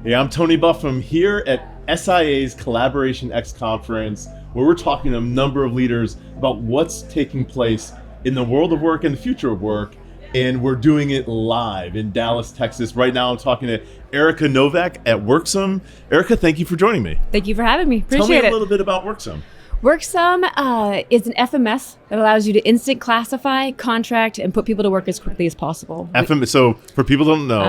Hey, I'm Tony Buffum here at SIA's CollaborationX conference, where we're talking to a number of leaders about what's taking place in the world of work and the future of work. And we're doing it live in Dallas, Texas. Right now I'm talking to Erika Novak at Worksome. Erika, thank you for joining me. Thank you for having me. Appreciate it. Tell me a little bit about Worksome. Worksome is an FMS that allows you to instant classify, contract, and put people to work as quickly as possible. So for people who don't know,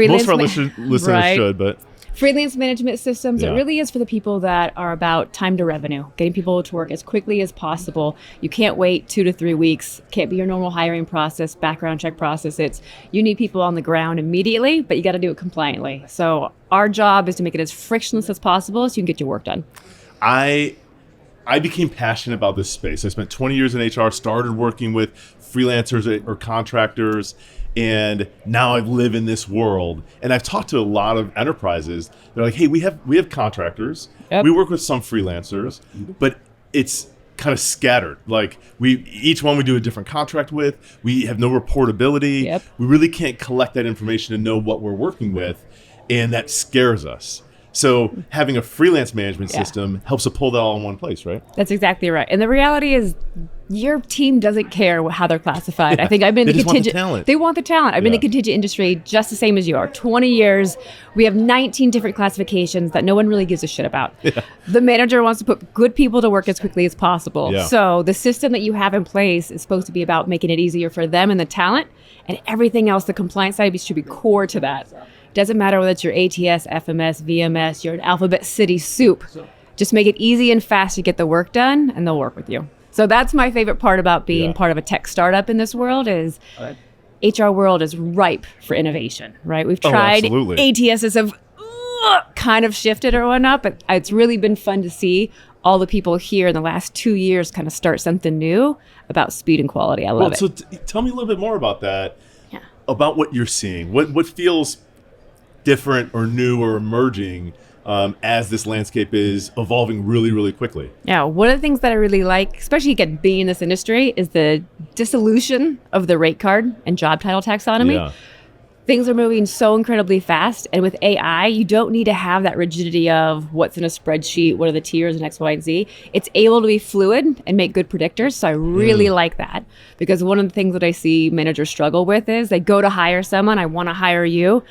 most of our listeners right. should, but... Freelance management systems, Yeah. It really is for the people that are about time to revenue, getting people to work as quickly as possible. You can't wait 2 to 3 weeks. Can't be your normal hiring process, background check process. You need people on the ground immediately, but you got to do it compliantly. So our job is to make it as frictionless as possible so you can get your work done. I became passionate about this space. I spent 20 years in HR, started working with freelancers or contractors, and now I live in this world. And I've talked to a lot of enterprises. They're like, hey, we have contractors. Yep. We work with some freelancers, but it's kind of scattered. Like each one we do a different contract with. We have no reportability. Yep. We really can't collect that information to know what we're working with. And that scares us. So having a freelance management system helps to pull that all in one place, right? That's exactly right. And the reality is your team doesn't care how they're classified. Yeah. I think I've been in the Want contingent. the talent. They want the talent. I've been in the contingent industry just the same as you are. 20 years. We have 19 different classifications that no one really gives a shit about. Yeah. The manager wants to put good people to work as quickly as possible. Yeah. So the system that you have in place is supposed to be about making it easier for them and the talent, and everything else, the compliance side should be core to that. Doesn't matter whether it's your ATS, FMS, VMS, you're an Alphabet City soup. Just make it easy and fast to get the work done, and they'll work with you. So that's my favorite part about being part of a tech startup in this world is HR world is ripe for innovation, right? We've tried ATSs have kind of shifted or whatnot, but it's really been fun to see all the people here in the last 2 years kind of start something new about speed and quality. I love it. So tell me a little bit more about that, about what you're seeing. What feels different or new or emerging as this landscape is evolving really, really quickly? Yeah, one of the things that I really like, especially again being in this industry, is the dissolution of the rate card and job title taxonomy. Yeah. Things are moving so incredibly fast, and with AI, you don't need to have that rigidity of what's in a spreadsheet, what are the tiers, and X, Y, and Z. It's able to be fluid and make good predictors, so I really like that, because one of the things that I see managers struggle with is they go to hire someone, I want to hire you,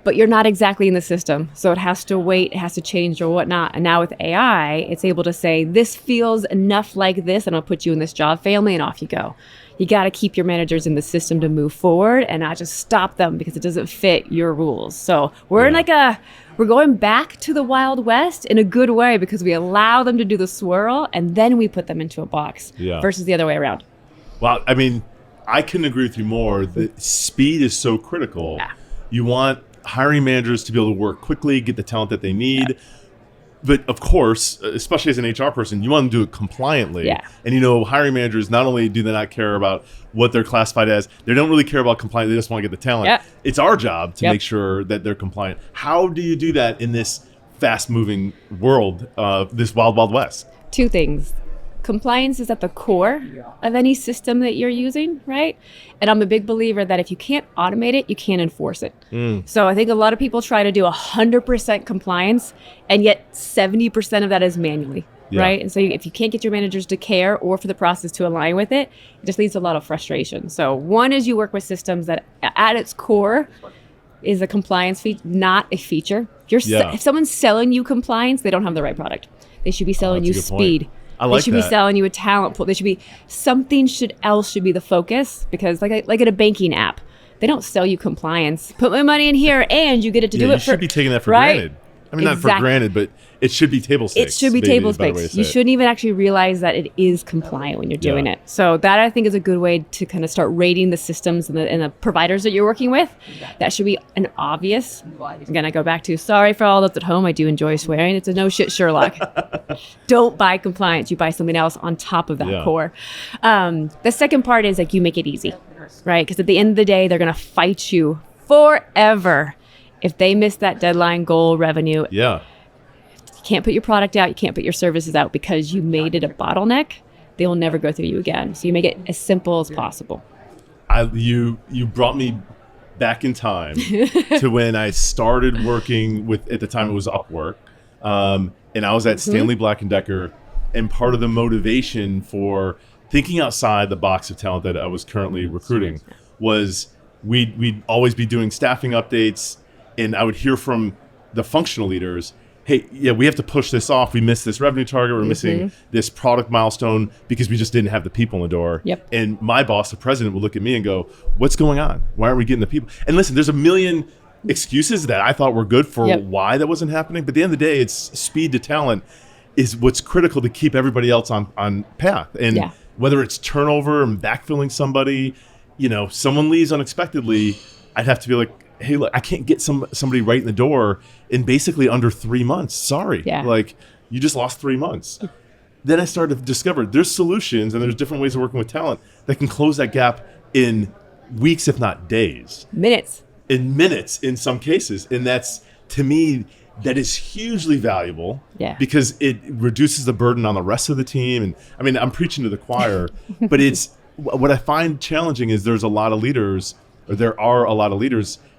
but you're not exactly in the system. So it has to wait, it has to change or whatnot. And now with AI, it's able to say, this feels enough like this, and I'll put you in this job family, and off you go. You got to keep your managers in the system to move forward and not just stop them because it doesn't fit your rules. So we're in we're going back to the Wild West in a good way because we allow them to do the swirl and then we put them into a box versus the other way around. Well, I mean, I couldn't agree with you more. The speed is so critical. Yeah. You want hiring managers to be able to work quickly, get the talent that they need. Yeah. But of course, especially as an HR person, you want them to do it compliantly. Yeah. And hiring managers, not only do they not care about what they're classified as, they don't really care about compliance, they just want to get the talent. Yeah. It's our job to make sure that they're compliant. How do you do that in this fast-moving world, this wild, wild west? 2 things. Compliance is at the core of any system that you're using, right? And I'm a big believer that if you can't automate it, you can't enforce it. So I think a lot of people try to do 100% compliance, and yet 70% of that is manually, right? And so if you can't get your managers to care or for the process to align with it, it just leads to a lot of frustration. So one is you work with systems that at its core is a compliance feature, not a feature. If someone's selling you compliance, they don't have the right product. They should be selling you speed. They should be selling you a talent pool. They should be something else should be the focus, because like in a banking app, they don't sell you compliance. Put my money in here and you get it to do it. You should be taking that for granted. I mean, not for granted, but it should be table stakes. It should be table stakes. You shouldn't even actually realize that it is compliant when you're doing it. So that I think is a good way to kind of start rating the systems and the providers that you're working with. That should be an obvious. Again, I go back to, sorry for all those at home, I do enjoy swearing. It's a no shit Sherlock. Don't buy compliance. You buy something else on top of that core. The second part is you make it easy, right? Because at the end of the day, they're going to fight you forever if they miss that deadline, goal, revenue. Yeah. You can't put your product out, you can't put your services out because you made it a bottleneck, they will never go through you again. So you make it as simple as possible. You brought me back in time to when I started working with, at the time it was Upwork, and I was at Stanley Black & Decker, and part of the motivation for thinking outside the box of talent that I was currently recruiting was we'd always be doing staffing updates, and I would hear from the functional leaders, hey, yeah, we have to push this off. We missed this revenue target. We're missing this product milestone because we just didn't have the people in the door. Yep. And my boss, the president, would look at me and go, what's going on? Why aren't we getting the people? And listen, there's a million excuses that I thought were good for why that wasn't happening. But at the end of the day, it's speed to talent is what's critical to keep everybody else on path. And whether it's turnover and backfilling somebody, someone leaves unexpectedly, I'd have to be like, hey, look, I can't get somebody right in the door in basically under 3 months. Sorry. Yeah. Like, you just lost 3 months. Then I started to discover there's solutions and there's different ways of working with talent that can close that gap in weeks, if not days. Minutes. In minutes, in some cases. And that's, to me, that is hugely valuable because it reduces the burden on the rest of the team. And I mean, I'm preaching to the choir, but it's what I find challenging is there are a lot of leaders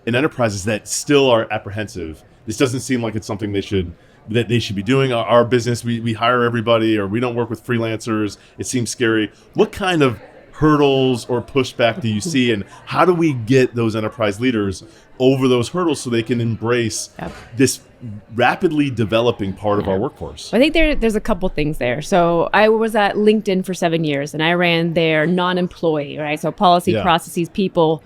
in enterprises that still are apprehensive. This doesn't seem like it's something they should be doing. Our business, we hire everybody, or we don't work with freelancers. It seems scary. What kind of hurdles or pushback do you see, and how do we get those enterprise leaders over those hurdles so they can embrace this rapidly developing part of our workforce? I think there's a couple things there. So I was at LinkedIn for 7 years, and I ran their non-employee, right? So policy, processes, people,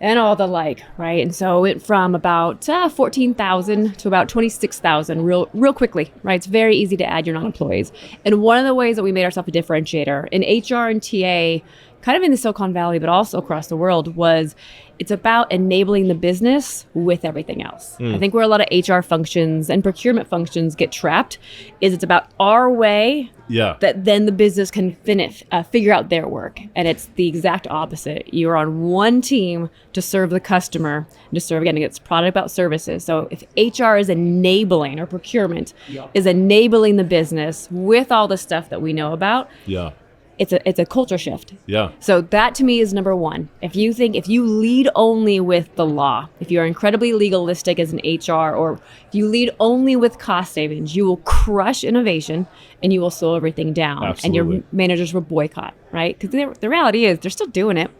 and all the like, right? And so it went from about 14,000 to about 26,000 real quickly, right? It's very easy to add your non-employees. And one of the ways that we made ourselves a differentiator in HR and TA, kind of in the Silicon Valley, but also across the world, was it's about enabling the business with everything else. I think where a lot of HR functions and procurement functions get trapped is it's about our way that then the business can figure out their work. And it's the exact opposite. You're on one team to serve the customer, and to serve, again, it's product about services. So if HR is enabling, or procurement is enabling the business with all the stuff that we know about, it's a culture shift. So that to me is number one. If you lead only with the law, if you're incredibly legalistic as an HR, or if you lead only with cost savings, you will crush innovation and you will slow everything down. Absolutely. And your managers will boycott, right? Because the reality is they're still doing it.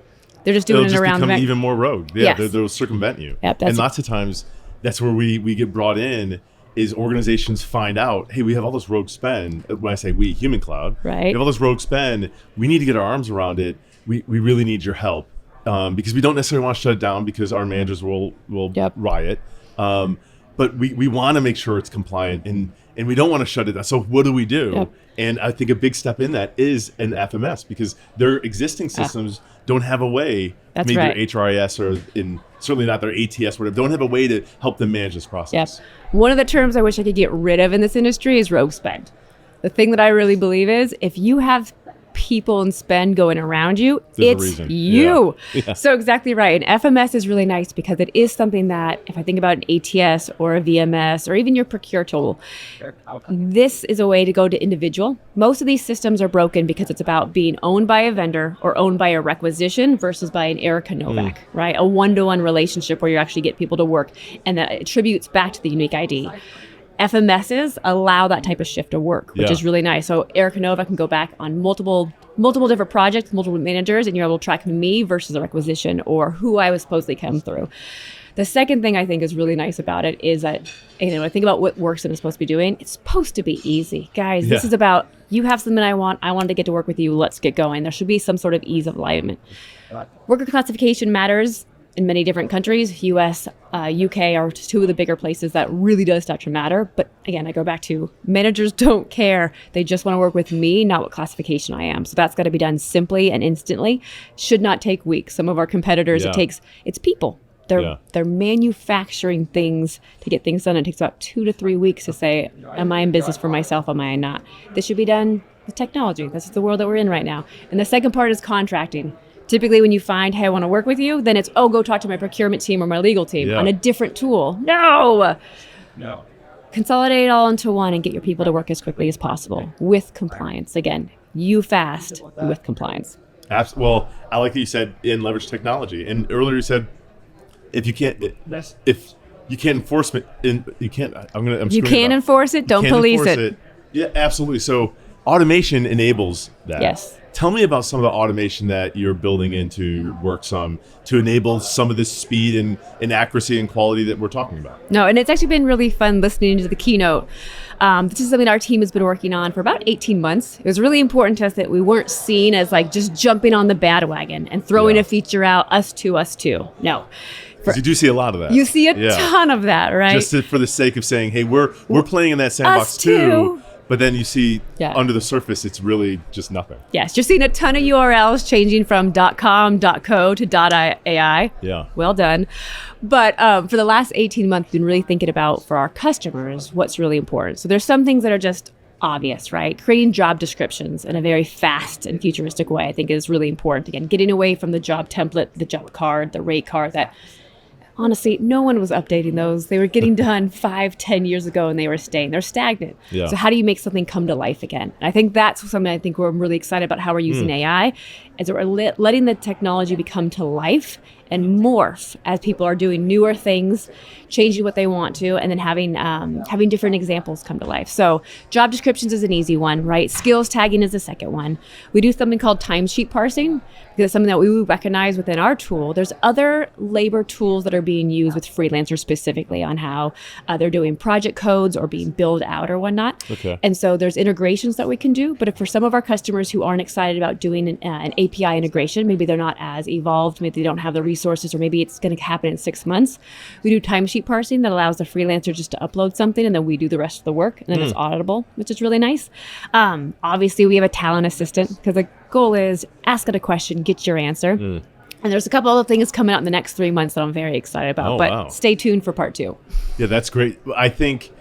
They're just doing it around the become even more rogue. They'll circumvent you. And lots of times that's where we get brought in, is organizations find out, hey, we have all this rogue spend. When I say we, Human Cloud, right? We have all this rogue spend. We need to get our arms around it. We really need your help, because we don't necessarily want to shut it down because our managers will riot. But we want to make sure it's compliant, and we don't want to shut it down. So what do we do? And I think a big step in that is an FMS, because their existing systems don't have a way, maybe their HRIS or certainly not their ATS, whatever, don't have a way to help them manage this process. One of the terms I wish I could get rid of in this industry is rogue spend. The thing that I really believe is if you have people and spend going around you, it's you. So exactly right. And FMS is really nice because it is something that, if I think about an ATS or a VMS or even your procure tool, this is a way to go to individual. Most of these systems are broken because it's about being owned by a vendor or owned by a requisition versus by an Erika Novak, right? A one-to-one relationship where you actually get people to work, and that attributes back to the unique ID. FMSs allow that type of shift to work, which is really nice. So Erika Novak can go back on multiple different projects, multiple managers, and you're able to track me versus a requisition or who I was supposedly come through. The second thing I think is really nice about it is that, when I think about what Worksome is supposed to be doing, it's supposed to be easy. Guys, this is about, you have something I wanted to get to work with you, let's get going. There should be some sort of ease of alignment. Worker classification matters in many different countries. US, UK are two of the bigger places that really does start to matter. But again, I go back to managers don't care. They just want to work with me, not what classification I am. So that's got to be done simply and instantly. Should not take weeks. Some of our competitors, it's people. They're manufacturing things to get things done. It takes about 2 to 3 weeks to say, am I in business for myself? Am I not? This should be done with technology. This is the world that we're in right now. And the second part is contracting. Typically, when you find, hey, I want to work with you, then it's, go talk to my procurement team or my legal team on a different tool. No. Consolidate it all into one and get your people to work as quickly as possible with compliance. Again, you fast with compliance. Well, I like that you said in leverage technology. And earlier you said if you can't, if you can't enforce it, you can't. I'm You can't enforce it. Don't police it. Yeah, absolutely. So automation enables that. Yes. Tell me about some of the automation that you're building into Worksome to enable some of this speed and accuracy and quality that we're talking about. No, and it's actually been really fun listening to the keynote. This is something our team has been working on for about 18 months. It was really important to us that we weren't seen as like just jumping on the bandwagon and throwing a feature out, us too. No. Because you do see a lot of that. You see a ton of that, right? Just for the sake of saying, hey, we're playing in that sandbox too. But then you see under the surface, it's really just nothing. Yes, you're seeing a ton of URLs changing from .com, .co to .ai. Yeah. Well done. But for the last 18 months, we've been really thinking about, for our customers, what's really important. So there's some things that are just obvious, right? Creating job descriptions in a very fast and futuristic way, I think, is really important. Again, getting away from the job template, the job card, the rate card that... Honestly, no one was updating those. They were getting done 5-10 years ago and they were staying. They're stagnant. Yeah. So how do you make something come to life again? And I think that's something I think we're really excited about how we're using AI, is that we're letting the technology become to life and morph as people are doing newer things, changing what they want to, and then having different examples come to life. So job descriptions is an easy one, right? Skills tagging is the second one. We do something called timesheet parsing, because it's something that we recognize within our tool. There's other labor tools that are being used with freelancers specifically on how they're doing project codes or being billed out or whatnot. Okay. And so there's integrations that we can do. But if for some of our customers who aren't excited about doing an API integration, maybe they're not as evolved, maybe they don't have the resources, or maybe it's going to happen in 6 months, we do timesheet parsing that allows the freelancer just to upload something and then we do the rest of the work, and then it's auditable, which is really nice. Obviously, we have a talent assistant because the goal is ask it a question, get your answer. And there's a couple other things coming out in the next 3 months that I'm very excited about, stay tuned for part 2. Yeah, that's great. I think,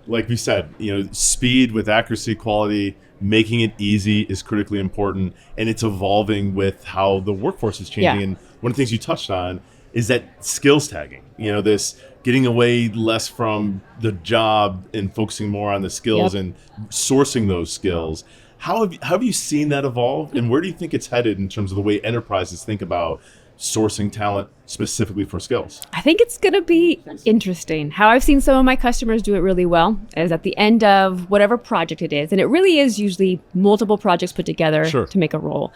like we said, speed with accuracy, quality, making it easy is critically important, and it's evolving with how the workforce is changing. And one of the things you touched on is that skills tagging, this getting away less from the job and focusing more on the skills and sourcing those skills. How have you seen that evolve, and where do you think it's headed in terms of the way enterprises think about sourcing talent specifically for skills? I think it's going to be interesting. How I've seen some of my customers do it really well is at the end of whatever project it is, and it really is usually multiple projects put together to make a role,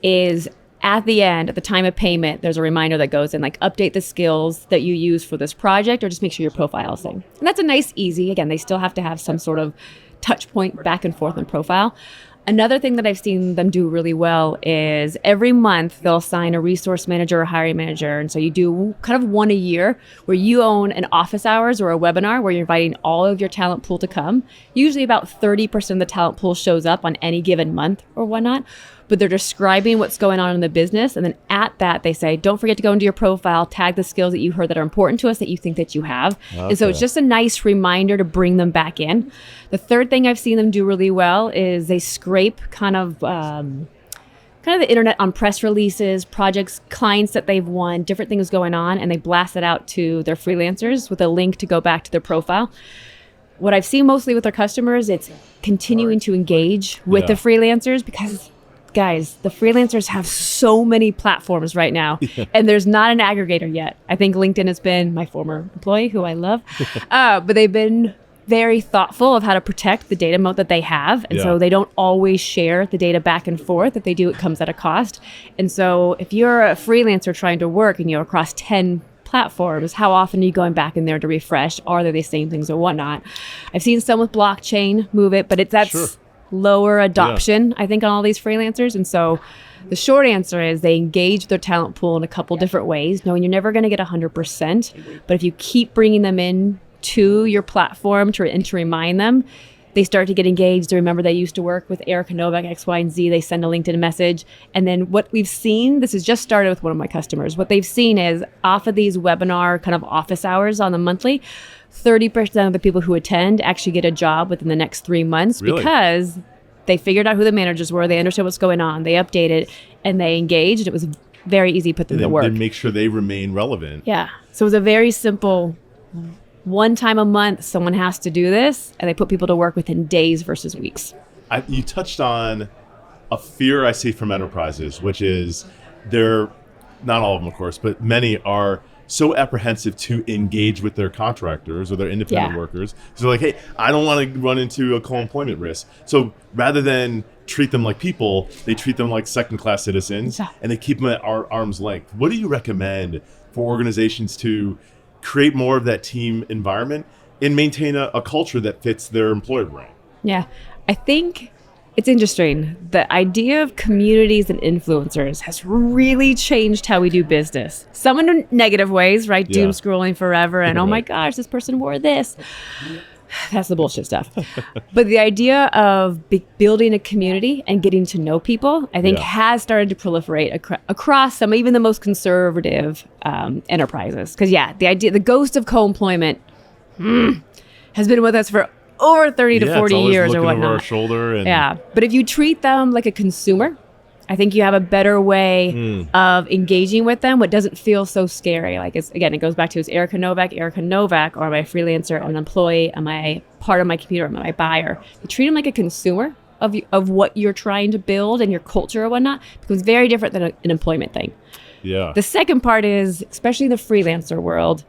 is at the end, at the time of payment, there's a reminder that goes in, like, update the skills that you use for this project, or just make sure your profile is synced. And that's a nice, easy, again, they still have to have some sort of touch point back and forth on profile. Another thing that I've seen them do really well is every month they'll assign a resource manager or hiring manager. And so you do kind of one a year where you own an office hours or a webinar where you're inviting all of your talent pool to come. Usually about 30% of the talent pool shows up on any given month or whatnot, but they're describing what's going on in the business. And then at that, they say, don't forget to go into your profile, tag the skills that you heard that are important to us that you think that you have. Okay. And so it's just a nice reminder to bring them back in. The third thing I've seen them do really well is they scrape kind of the internet on press releases, projects, clients that they've won, different things going on, and they blast it out to their freelancers with a link to go back to their profile. What I've seen mostly with our customers, it's continuing to engage with the freelancers, because guys, the freelancers have so many platforms right now, and there's not an aggregator yet. I think LinkedIn has been, my former employee, who I love, but they've been very thoughtful of how to protect the data moat that they have. And so they don't always share the data back and forth. If they do, it comes at a cost. And so if you're a freelancer trying to work and you're across 10 platforms, how often are you going back in there to refresh? Are they the same things or whatnot? I've seen some with blockchain move it, but that's lower adoption, I think, on all these freelancers. And so the short answer is they engage their talent pool in a couple different ways, knowing you're never going to get 100%. But if you keep bringing them in to your platform to remind them, they start to get engaged. They remember they used to work with Erika Novak, X, Y, and Z. They send a LinkedIn message. And then what we've seen, this has just started with one of my customers, what they've seen is off of these webinar kind of office hours on the monthly, 30% of the people who attend actually get a job within the next 3 months because they figured out who the managers were, they understood what's going on, they updated, and they engaged. It was very easy to put them to work. And make sure they remain relevant. Yeah. So it was a very simple, one time a month, someone has to do this, and they put people to work within days versus weeks. You touched on a fear I see from enterprises, which is not all of them, of course, but many are so apprehensive to engage with their contractors or their independent Yeah. workers. So they're like, hey, I don't want to run into a co-employment risk. So rather than treat them like people, they treat them like second-class citizens, Yeah. and they keep them at arm's length. What do you recommend for organizations to create more of that team environment and maintain a culture that fits their employer brand? Yeah, I think it's interesting. The idea of communities and influencers has really changed how we do business. Some in negative ways, right? Yeah. Doom scrolling forever and, oh my Right. gosh, this person wore this. That's the bullshit stuff. But the idea of building a community and getting to know people, I think, Yeah. has started to proliferate across some, even the most conservative enterprises. Because, the ghost of co-employment has been with us for over 30 to 40 it's always years or looking over our whatnot. shoulder. And Yeah. But if you treat them like a consumer, I think you have a better way of engaging with them, what doesn't feel so scary. Like, it goes back to, is Erika Novak, or am I a freelancer, am I an employee, am I part of my computer, am I a buyer? You treat them like a consumer of what you're trying to build and your culture or whatnot, becomes very different than an employment thing. Yeah. The second part is, especially in the freelancer world,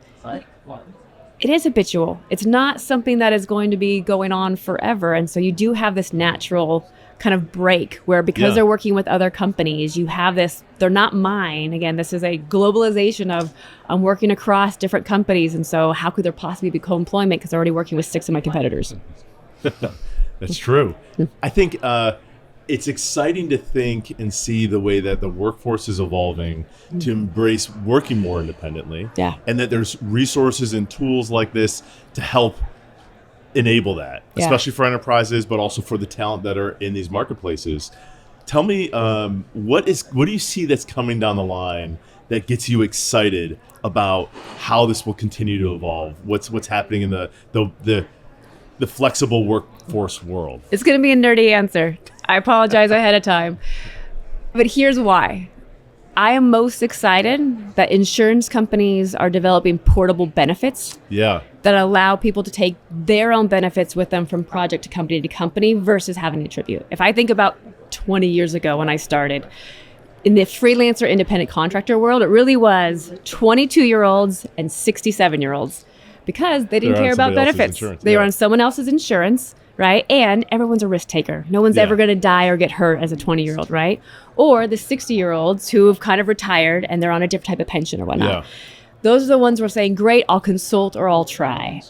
it is habitual. It's not something that is going to be going on forever. And so you do have this natural kind of break where, because Yeah. they're working with other companies, you have this, they're not mine. Again, this is a globalization of, I'm working across different companies. And so how could there possibly be co-employment, because they're already working with 6 of my competitors? That's true. I think it's exciting to think and see the way that the workforce is evolving to embrace working more independently. Yeah. And that there's resources and tools like this to help enable that, Yeah. especially for enterprises, but also for the talent that are in these marketplaces. Tell me, what do you see that's coming down the line that gets you excited about how this will continue to evolve? What's happening in the flexible workforce world? It's going to be a nerdy answer. I apologize ahead of time. But here's why. I am most excited that insurance companies are developing portable benefits Yeah. that allow people to take their own benefits with them from project to company versus having to attribute. If I think about 20 years ago when I started, in the freelancer independent contractor world, it really was 22-year-olds and 67-year-olds, because they didn't They're on care about somebody else's benefits. insurance, They were yeah. on someone else's insurance, right? And everyone's a risk taker. No one's Yeah. ever going to die or get hurt as a 20-year-old, right? Or the 60-year-olds who have kind of retired and they're on a different type of pension or whatnot. Yeah. Those are the ones who are saying, great, I'll consult or I'll try.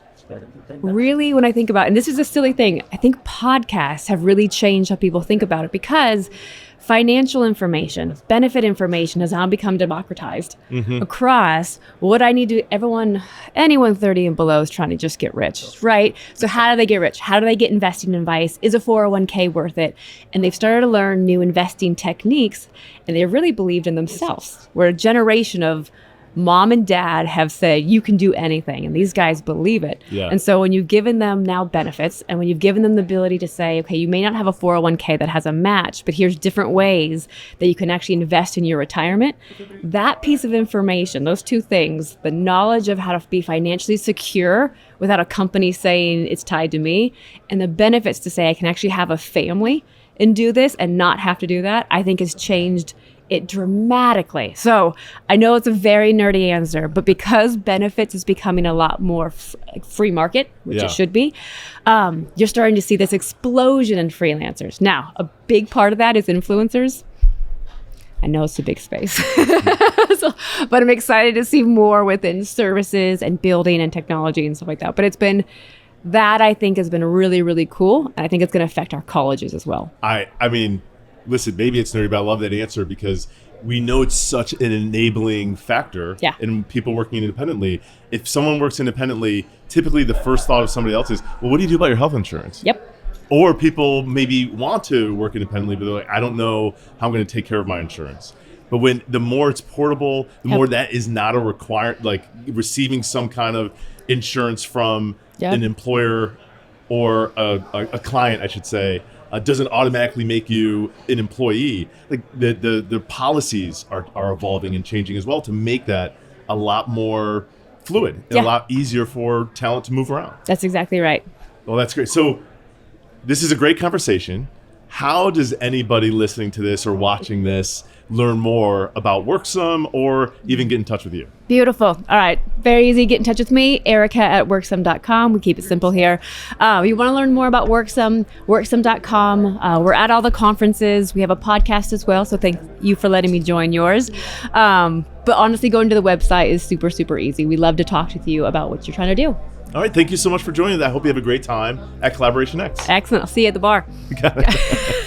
Really, when I think about, and this is a silly thing, I think podcasts have really changed how people think about it, because financial information, benefit information has now become democratized across what I need to, anyone 30 and below is trying to just get rich, right? So how do they get rich? How do they get investing advice? Is a 401k worth it? And they've started to learn new investing techniques, and they've really believed in themselves. We're a generation of mom and dad have said, you can do anything. And these guys believe it. Yeah. And so when you've given them now benefits, and when you've given them the ability to say, okay, you may not have a 401k that has a match, but here's different ways that you can actually invest in your retirement. That piece of information, those two things, the knowledge of how to be financially secure without a company saying it's tied to me, and the benefits to say I can actually have a family and do this and not have to do that, I think has changed it dramatically. So I know it's a very nerdy answer, but because benefits is becoming a lot more free market, which Yeah. it should be, you're starting to see this explosion in freelancers. Now, a big part of that is influencers. I know it's a big space, but I'm excited to see more within services and building and technology and stuff like that. But that I think has been really, really cool. And I think it's going to affect our colleges as well. I mean, listen, maybe it's nerdy, but I love that answer because we know it's such an enabling factor Yeah. in people working independently. If someone works independently, typically the first thought of somebody else is, well, what do you do about your health insurance? Yep. Or people maybe want to work independently, but they're like, I don't know how I'm going to take care of my insurance. But the more it's portable, the Yep. more that is not a required, like receiving some kind of insurance from Yep. an employer or a client, I should say, doesn't automatically make you an employee. Like the policies are evolving and changing as well to make that a lot more fluid and Yeah. a lot easier for talent to move around. That's exactly right. Well, that's great. So this is a great conversation. How does anybody listening to this or watching this learn more about Worksome or even get in touch with you? Beautiful. All right. Very easy. Get in touch with me, Erika at Worksome.com. We keep it simple here. You want to learn more about Worksome, Worksome.com. We're at all the conferences. We have a podcast as well. So thank you for letting me join yours. But honestly, going to the website is super, super easy. We love to talk with you about what you're trying to do. All right. Thank you so much for joining. I hope you have a great time at CollaborationX. Excellent. I'll see you at the bar. Got it.